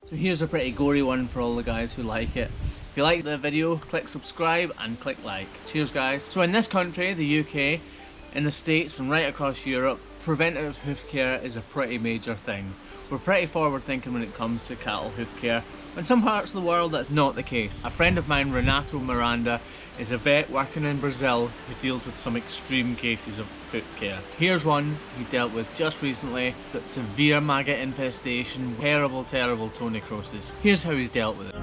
So here's a pretty gory one for all the guys who like it. If you like the video, click subscribe and click like. Cheers guys. So in this country, the UK, in the States and right across Europe, preventative hoof care is a pretty major thing. We're pretty forward thinking when it comes to cattle hoof care. In some parts of the world that's not the case. A friend of mine, Renato Miranda, is a vet working in Brazil who deals with some extreme cases of foot care. Here's one he dealt with just recently, got severe maggot infestation, terrible toe necrosis. Here's how he's dealt with it.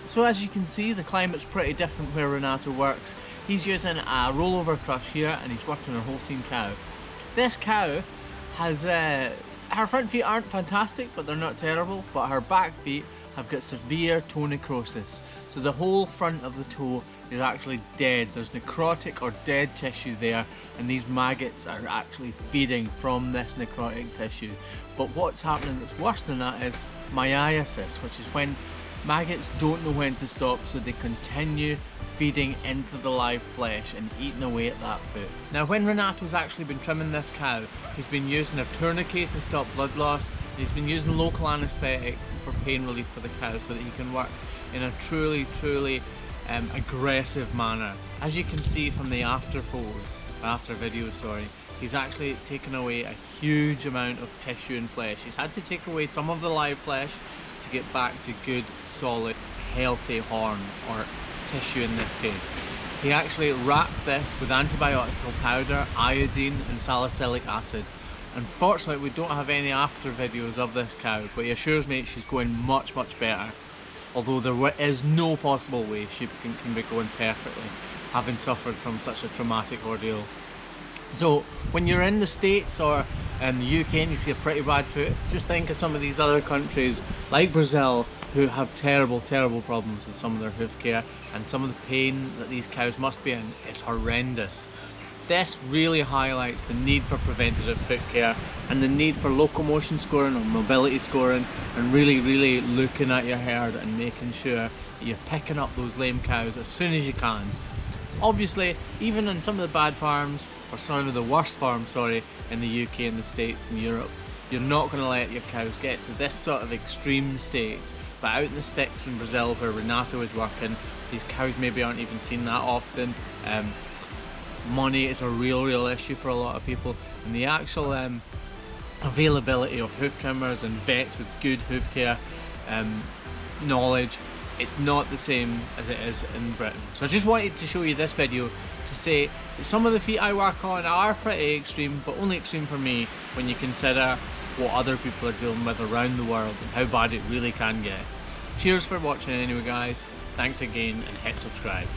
So as you can see, the climate's pretty different where Renato works. He's using a rollover crush here and he's working on a Holstein cow. This cow has, her front feet aren't fantastic, but they're not terrible, but her back feet have got severe toe necrosis. So the whole front of the toe is actually dead. There's necrotic or dead tissue there, and these maggots are actually feeding from this necrotic tissue. But what's happening that's worse than that is myiasis, which is when maggots don't know when to stop, so they continue feeding into the live flesh and eating away at that foot. Now when Renato's actually been trimming this cow, he's been using a tourniquet to stop blood loss, and he's been using local anaesthetic for pain relief for the cow so that he can work in a truly aggressive manner. As you can see from the after video, he's actually taken away a huge amount of tissue and flesh. He's had to take away some of the live flesh to get back to good, solid, healthy horn, or tissue in this case. He actually wrapped this with antibiotic powder, iodine and salicylic acid. Unfortunately, we don't have any after videos of this cow, but he assures me she's going much better. Although there is no possible way she can be going perfectly, having suffered from such a traumatic ordeal. So when you're in the States or in the UK and you see a pretty bad foot, just think of some of these other countries like Brazil who have terrible problems with some of their hoof care, and some of the pain that these cows must be in is horrendous. This really highlights the need for preventative foot care and the need for locomotion scoring or mobility scoring, and really looking at your herd and making sure that you're picking up those lame cows as soon as you can. Obviously, even on some of the bad farms, or some of the worst farms, in the UK and the States and Europe, you're not going to let your cows get to this sort of extreme state. But out in the sticks in Brazil where Renato is working, these cows maybe aren't even seen that often. Money is a real issue for a lot of people, and the actual availability of hoof trimmers and vets with good hoof care knowledge, it's not the same as it is in Britain. So I just wanted to show you this video to say that some of the feet I work on are pretty extreme, but only extreme for me when you consider what other people are dealing with around the world and how bad it really can get. Cheers for watching anyway guys, thanks again and hit subscribe.